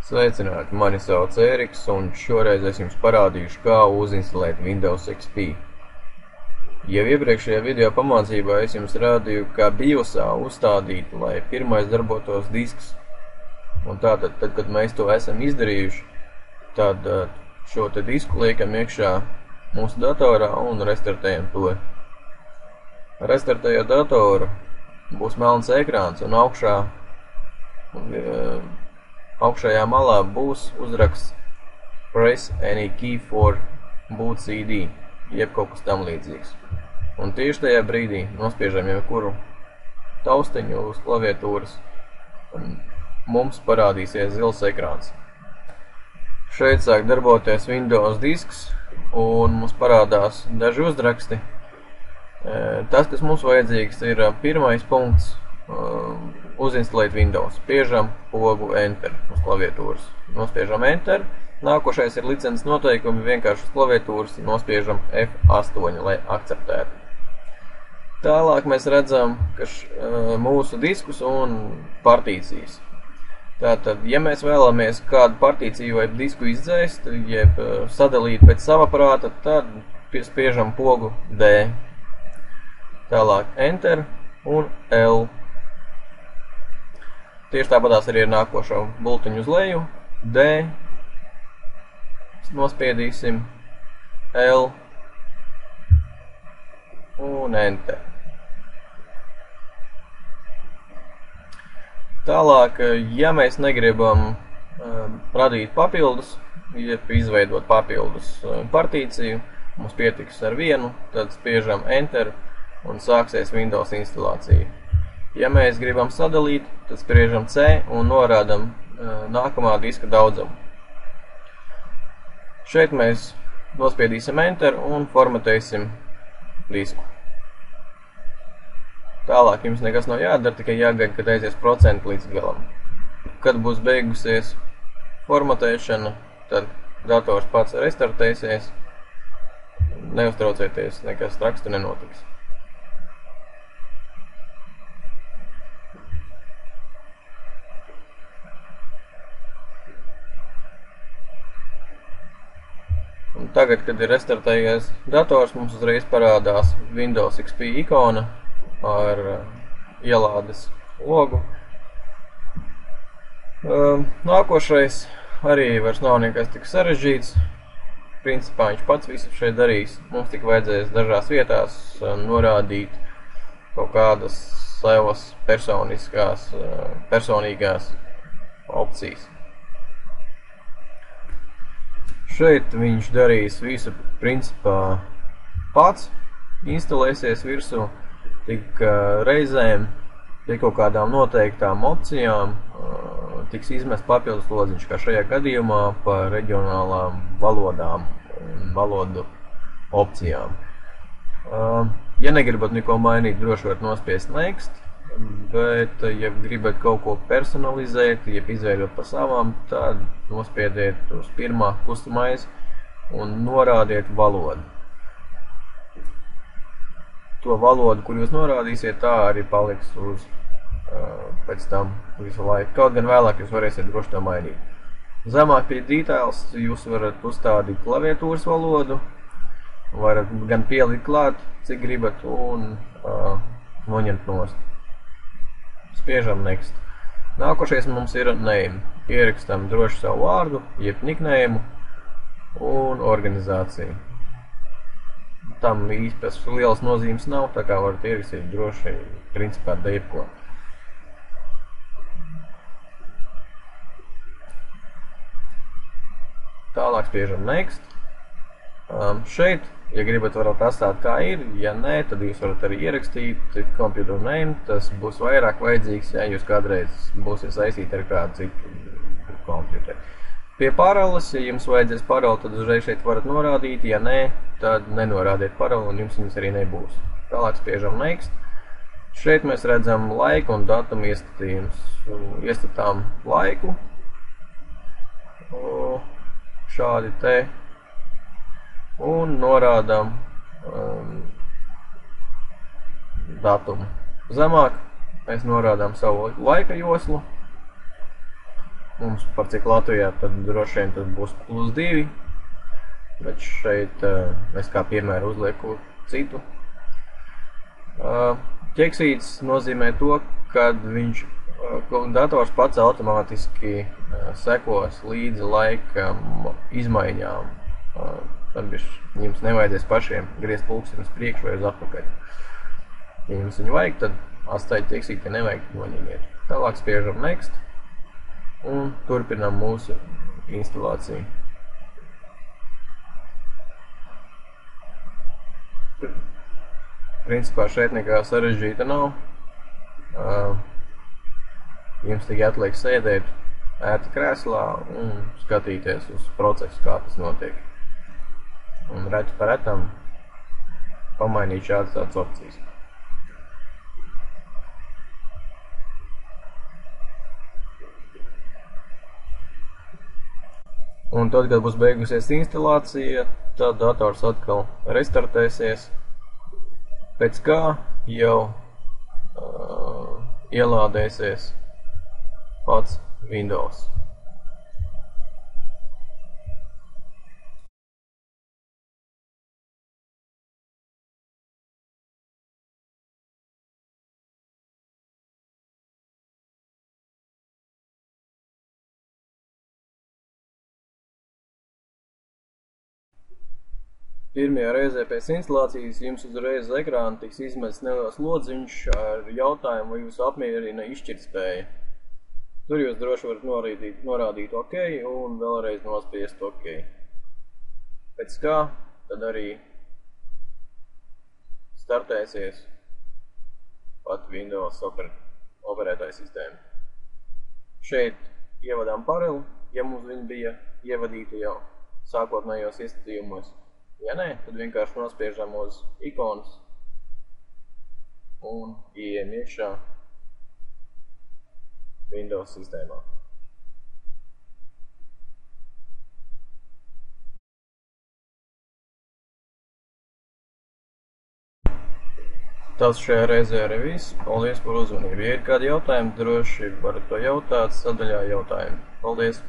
Sveicināti, mani sauc Ēriks, un šoreiz es jums parādīšu, kā uzinstalēt Windows XP. Jau iepriekšējā video pamācībā es jums rādīju, kā BIOSā uzstādīt, lai pirmais darbotos disks. Un tātad, kad mēs to esam izdarījuši, tad šo te disku liekam iekšā mūsu datorā un restartējam to. Restartējot datoru, būs melns ekrāns un augšējā malā būs uzraksts Press any key for boot CD, jeb kaut kas tam līdzīgs. Un tieši tajā brīdī nospiežam jebkuru taustiņu uz klaviatūras, un mums parādīsies zils ekrāns. Šeit sāk darboties Windows disks, un mums parādās daži uzraksti. Tas, kas mums vajadzīgs, ir pirmais punkts uzinstalēt Windows. Spiežam pogu Enter uz klaviatūras. Nospiežam Enter. Nākošais ir licences noteikumi, vienkārši uz klaviatūras nospiežam F8, lai akceptētu. Tālāk mēs redzam, ka mūsu diskus un partīcijas. Tātad, ja mēs vēlamies kādu partīciju vai disku izdzēst, jeb sadalīt pēc sava prāta, tad spiežam pogu D. Tālāk Enter un L. Tieši tāpatās arī ir nākošo bultiņu uz leju. D. Nospiedīsim L un Enter. Tālāk, ja mēs negribam radīt papildus, jeb izveidot papildus partīciju, mums pietiks ar vienu, tad spiežam Enter un sāksies Windows instalācija. Ja mēs gribam sadalīt, tad spiežam C un norādam nākamā diska daudzumu. Šeit mēs nospiedīsim Enter un formatēsim disku. Tālāk jums nekas nav jādara, tikai jāgaida, kad aizies procenti līdz galam. Kad būs beigusies formatēšana, tad dators pats restartēsies. Neuztraucieties, nekas traks te nenotiks. Un tagad, kad ir restartējies dators, mums uzreiz parādās Windows XP ikona ar ielādes logu. Nākošais arī vairs nav nekas tik sarežģīts. Principā viņš pats visu šeit darīs. Mums tik vajadzēs dažās vietās norādīt kaut kādas savas personīgās opcijas. Šeit viņš darīs visu principā pats, instalēsies virsū, tik reizēm pie kaut kādām noteiktām opcijām tiks izmest papildus lodziņš, kā šajā gadījumā par reģionālām valodām un valodu opcijām. Ja negribat neko mainīt, droši varat nospiest Next, bet ja gribat kaut ko personalizēt, ja izveidot pa savām, tad nospiediet uz pirmā Customize un norādiet valodu. To valodu, kur jūs norādīsiet, tā arī paliks uz pēc tam visu laiku. Kaut gan vēlāk jūs varēsiet droši to mainīt. Zemāk pie Details jūs varat uzstādīt klaviatūras valodu, varat gan pielikt klāt, cik gribat, un noņemt nost. Spiežam Next. Nākošais mums ir Name. Ierakstam droši savu vārdu, jeb nickname un organizāciju. Tam īstas lielas nozīmes nav, tā kā varat ierakstīt droši, principā, jebko. Tālāk spiežam Next. Šeit, ja gribat, varat atstāt kā ir, ja nē, tad jūs varat arī ierakstīt computer name, tas būs vairāk vajadzīgs, ja jūs kādreiz būsiet saistīti ar kādu citu kompjuteri. Pie paroles, ja jums vajadzēs paroli, tad uzreiz šeit varat norādīt, ja nē, tad nenorādiet paroli un jums viņas arī nebūs. Tālāk spiežam Next. Šeit mēs redzam laiku un datumu iestatījums. Iestatām laiku. Šādi te. Un norādām datumu. Zemāk mēs norādām savu laika joslu. Mums par cik Latvijā, tad droši vien tas būs +2, bet šeit es kā piemēru uzlieku citu. Ķeksītis nozīmē to, kad dators pats automātiski sekos līdzi laika izmaiņām. Tad jums nevajadzēs pašiem griezt pulksteni uz priekšu vai uz atpakaļ. Ja jums viņu vajag, tad atstājiet ķeksīti, ja nevajag, noņemiet. Tālāk spiežam Next un turpinām mūsu instalāciju. Principā šeit nekā sarežģīta nav. Jums tikai atliek sēdēt ērti krēslā un skatīties uz procesu, kā tas notiek. Un reti pa retam pamainīt šādas tādas opcijas. Un tad, kad būs beigusies instalācija, tad dators atkal restartēsies, pēc kā jau ielādēsies pats Windows. Pirmajā reizē pēc instalācijas jums uzreiz uz ekrāna tiks izmests neliels lodziņš ar jautājumu, vai jūs apmierina izšķirtspēja. Tur jūs droši varat norādīt OK un vēlreiz nospiest OK. Pēc kā tad arī startēsies pat Windows operētāja sistēma. Šeit ievadām paroli, ja mums viņa bija ievadīta jau sākotnējos iestatījumos. Ja nē, tad vienkārši nospiežam uz ikonas un ieejam iekšā Windows sistēmā. Tas šajā reizē arī viss. Paldies par uzmanību. Ja ir kādi jautājumi, droši varat to jautāt sadaļā jautājumi. Paldies!